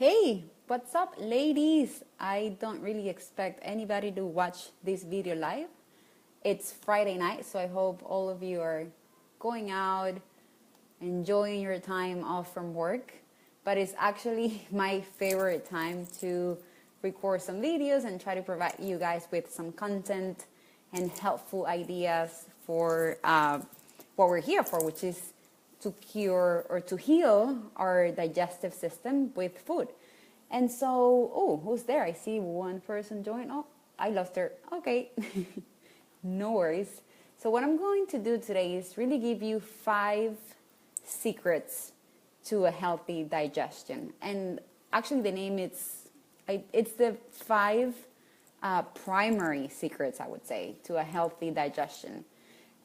Hey, what's up, ladies? I don't really expect anybody to watch this video live. It's Friday night, so I hope all of you are going out, enjoying your time off from work. But it's actually my favorite time to record some videos and try to provide you guys with some content and helpful ideas for what we're here for, which is to cure or to heal our digestive system with food. And so, oh, who's there? I see one person join. Oh, I lost her. Okay, no worries. So what I'm going to do today is really give you 5 secrets to a healthy digestion. And actually the name it's the 5 primary secrets, I would say, to a healthy digestion.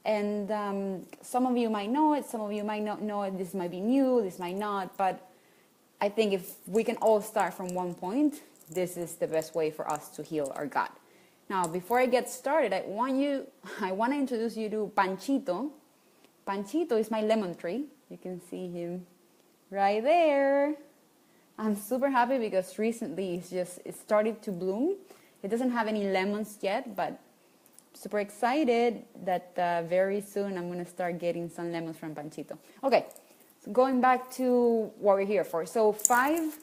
And some of you might know it, some of you might not know it. This might be new, this might not, but I think if we can all start from one point, this is the best way for us to heal our gut. Now, before I get started, I want to introduce you to Panchito. Panchito is my lemon tree. You can see him right there. I'm super happy because recently it started to bloom. It doesn't have any lemons yet, but super excited that very soon I'm going to start getting some lemons from Panchito. Okay, so going back to what we're here for. So 5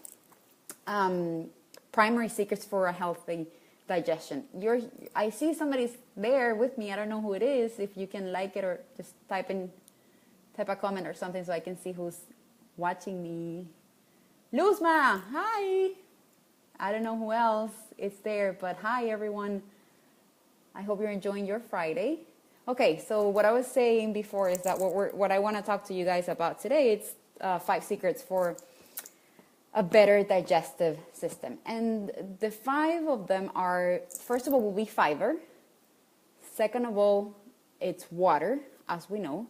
primary secrets for a healthy digestion. I see somebody's there with me. I don't know who it is. If you can like it or just type a comment or something so I can see who's watching me. Luzma, hi. I don't know who else is there, but hi everyone. I hope you're enjoying your Friday. Okay, so what I was saying before is that what I want to talk to you guys about today, it's 5 secrets for a better digestive system. And the 5 of them are, first of all, will be fiber. Second of all, it's water, as we know.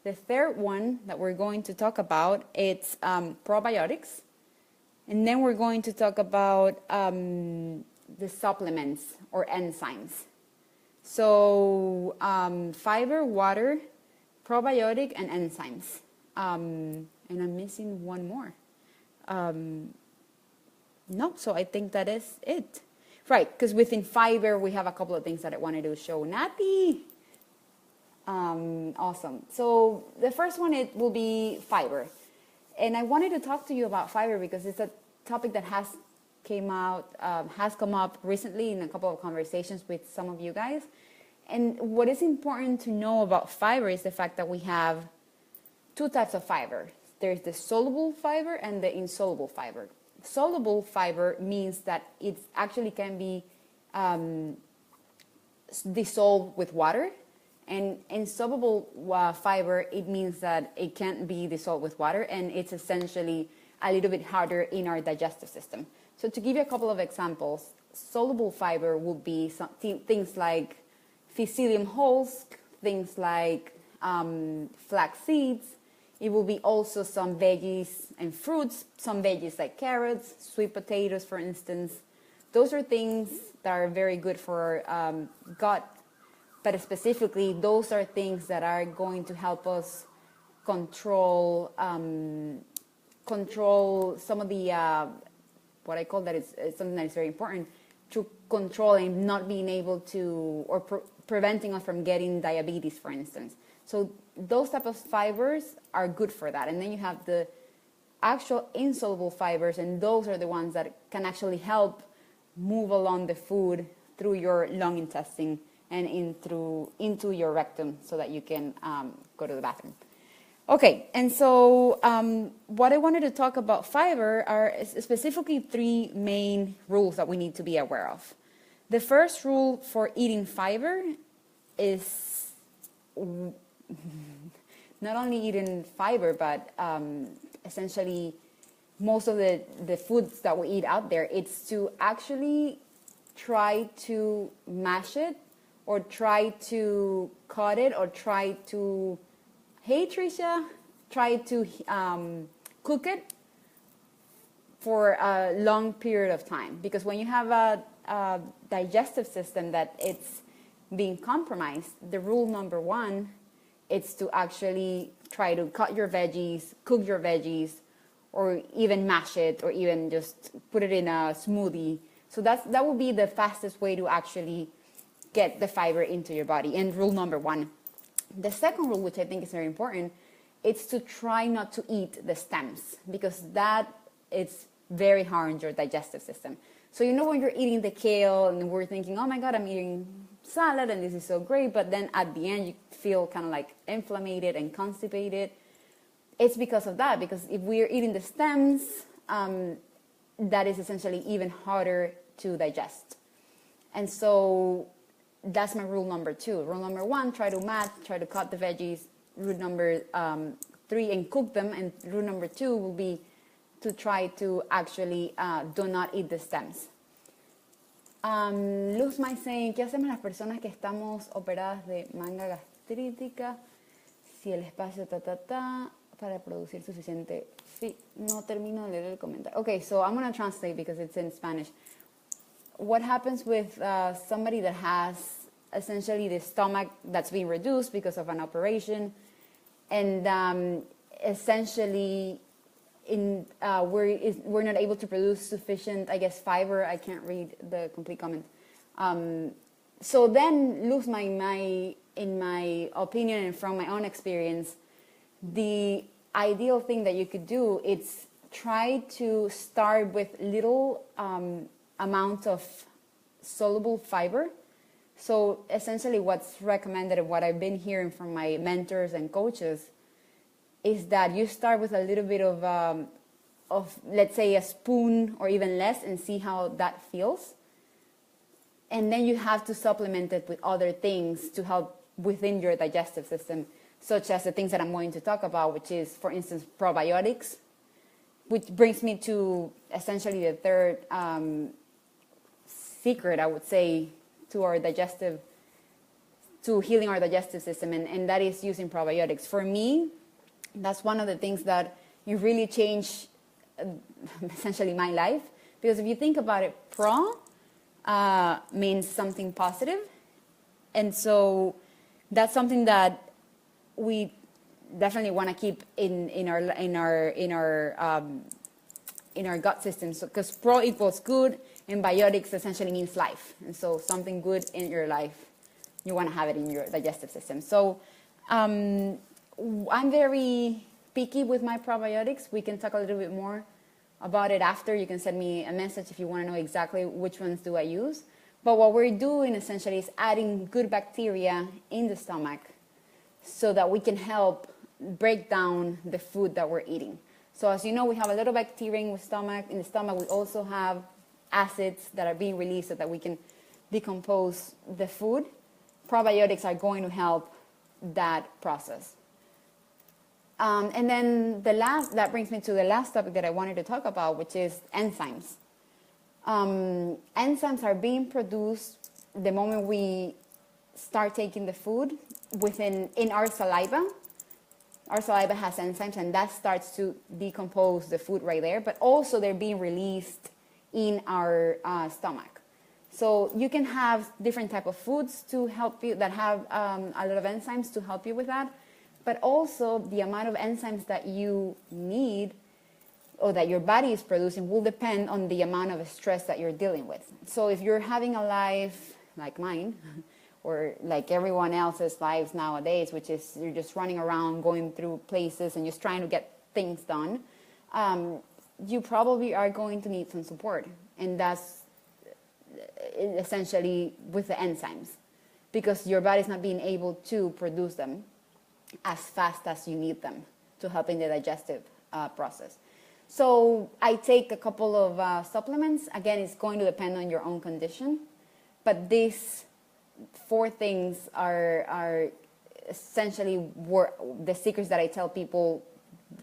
The third one that we're going to talk about, it's probiotics. And then we're going to talk about the supplements or enzymes. So fiber, water, probiotic, and enzymes. And I'm missing one more. No, so I think that is it. Right, because within fiber, we have a couple of things that I wanted to show. Nati! Awesome. So the first one, it will be fiber. And I wanted to talk to you about fiber because it's a topic that has come up recently in a couple of conversations with some of you guys. And what is important to know about fiber is the fact that we have 2 types of fiber. There's the soluble fiber and the insoluble fiber. Soluble fiber means that it actually can be dissolved with water. And insoluble fiber, it means that it can't be dissolved with water, and it's essentially a little bit harder in our digestive system. So to give you a couple of examples, soluble fiber would be things like psyllium husk, things like flax seeds. It will be also some veggies and fruits, some veggies like carrots, sweet potatoes, for instance. Those are things that are very good for gut, but specifically those are things that are going to help us control some of the what I call that is something that is very important, to controlling not being able to, or preventing us from getting diabetes, for instance. So those type of fibers are good for that. And then you have the actual insoluble fibers, and those are the ones that can actually help move along the food through your long intestine and into your rectum so that you can go to the bathroom. Okay, and so what I wanted to talk about fiber are specifically 3 main rules that we need to be aware of. The first rule for eating fiber is not only eating fiber, but essentially most of the foods that we eat out there, it's to actually try to mash it or try to cut it or try to... Hey Tricia, try to cook it for a long period of time, because when you have a digestive system that it's being compromised, the rule number 1 is to actually try to cut your veggies, cook your veggies, or even mash it, or even just put it in a smoothie. So that would be the fastest way to actually get the fiber into your body. And rule number 1. The second rule, which I think is very important, it's to try not to eat the stems, because that is very hard on your digestive system. So when you're eating the kale and we're thinking, oh my God, I'm eating salad and this is so great, but then at the end you feel kind of like inflamed and constipated. It's because of that, because if we're eating the stems, that is essentially even harder to digest. And so that's my rule number 2. Rule number 1, try to cut the veggies. Rule number 3, and cook them. And rule number 2 will be to try to actually do not eat the stems. Luzma is saying, ¿qué hacemos las personas que estamos operadas de manga gastrítica si el espacio para producir suficiente? Sí, no termino de leer el comentario. Okay, so I'm going to translate because it's in Spanish. What happens with somebody that has essentially the stomach that's being reduced because of an operation, and essentially we're not able to produce sufficient, I guess, fiber. I can't read the complete comment. So then, Luzma, in my opinion and from my own experience, the ideal thing that you could do is try to start with little amount of soluble fiber. So essentially what's recommended and what I've been hearing from my mentors and coaches is that you start with a little bit of let's say a spoon or even less, and see how that feels. And then you have to supplement it with other things to help within your digestive system, such as the things that I'm going to talk about, which is, for instance, probiotics, which brings me to essentially the third secret, I would say, to healing our digestive system, and that is using probiotics. For me, that's one of the things that you really change essentially my life, because if you think about it, pro means something positive, and so that's something that we definitely want to keep in our gut system. So, because pro equals good, and biotics essentially means life, and so something good in your life, you want to have it in your digestive system. So I'm very picky with my probiotics. We can talk a little bit more about it after. You can send me a message if you want to know exactly which ones do I use. But what we're doing essentially is adding good bacteria in the stomach so that we can help break down the food that we're eating. So as you know, we have a little bacteria in the stomach. In the stomach, we also have acids that are being released so that we can decompose the food. Probiotics are going to help that process. And then that brings me to the last topic that I wanted to talk about, which is enzymes. Enzymes are being produced the moment we start taking the food in our saliva. Our saliva has enzymes, and that starts to decompose the food right there, but also they're being released in our stomach. So you can have different type of foods to help you that have a lot of enzymes to help you with that, but also the amount of enzymes that you need or that your body is producing will depend on the amount of stress that you're dealing with. So if you're having a life like mine, or like everyone else's lives nowadays, which is you're just running around, going through places and just trying to get things done, you probably are going to need some support. And that's essentially with the enzymes, because your body's not being able to produce them as fast as you need them to help in the digestive process. So I take a couple of supplements. Again, it's going to depend on your own condition, but these 4 things are essentially the secrets that I tell people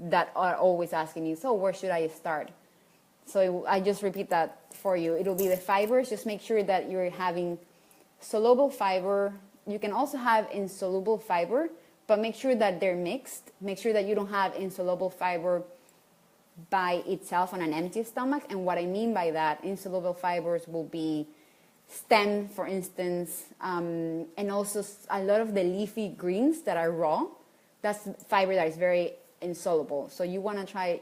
that are always asking me, so where should I start? So I just repeat that for you. It'll be the fibers. Just make sure that you're having soluble fiber. You can also have insoluble fiber, but make sure that they're mixed. Make sure that you don't have insoluble fiber by itself on an empty stomach. And what I mean by that, insoluble fibers will be stem, for instance, and also a lot of the leafy greens that are raw. That's fiber that is very insoluble. So you want to try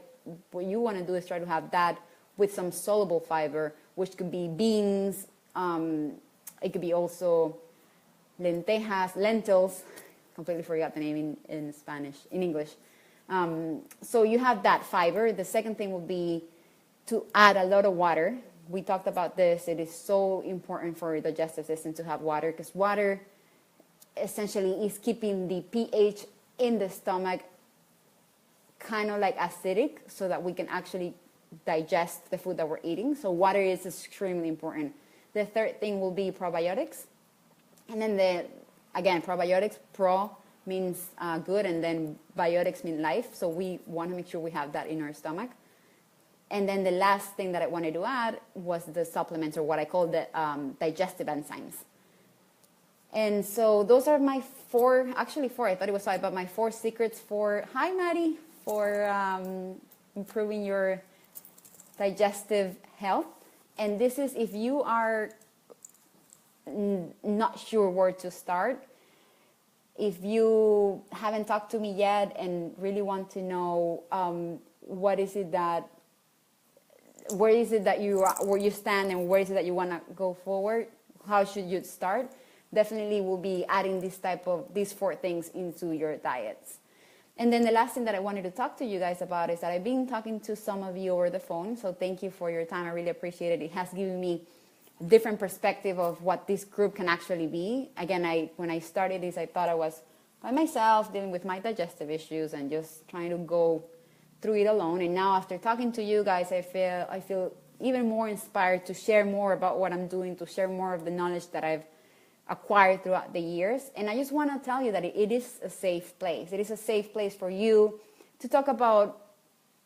what you want to do is try to have that with some soluble fiber, which could be beans. It could be also lentejas, lentils. Completely forgot the name in Spanish, in English. So you have that fiber. The second thing would be to add a lot of water. We talked about this. It is so important for your digestive system to have water, because water essentially is keeping the pH in the stomach kind of like acidic, so that we can actually digest the food that we're eating. So water is extremely important. The third thing will be probiotics. And then again, probiotics, pro means good, and then biotics mean life. So we want to make sure we have that in our stomach. And then the last thing that I wanted to add was the supplements, or what I call the digestive enzymes. And so those are my four, actually four, I thought it was five, but my 4 secrets for, hi Maddie, for improving your digestive health. And this is if you are not sure where to start, if you haven't talked to me yet and really want to know where is it that you are, where you stand, and where is it that you want to go forward, how should you start, definitely will be adding these 4 things into your diets. And then the last thing that I wanted to talk to you guys about is that I've been talking to some of you over the phone, so thank you for your time. I really appreciate it. It has given me a different perspective of what this group can actually be. Again, when I started this, I thought I was by myself dealing with my digestive issues and just trying to go through it alone. And now after talking to you guys, I feel even more inspired to share more about what I'm doing, to share more of the knowledge that I've acquired throughout the years. And I just want to tell you that it is a safe place. It is a safe place for you to talk about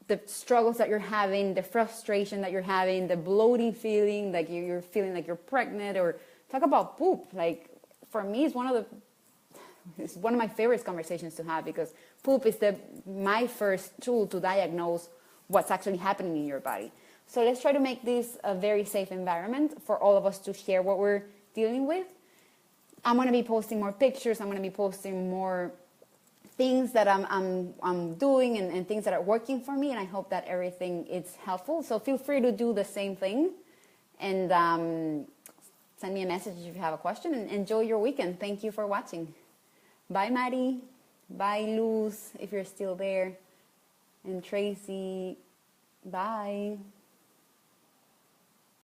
the struggles that you're having, the frustration that you're having, the bloating feeling, like you're feeling like you're pregnant, or talk about poop. Like for me, it's one of my favorite conversations to have, because poop is my first tool to diagnose what's actually happening in your body. So let's try to make this a very safe environment for all of us to share what we're dealing with. I'm going to be posting more pictures. I'm going to be posting more things that I'm doing and things that are working for me. And I hope that everything is helpful. So feel free to do the same thing. And send me a message if you have a question. And enjoy your weekend. Thank you for watching. Bye, Maddie. Bye, Luz, if you're still there. And Tracy, bye.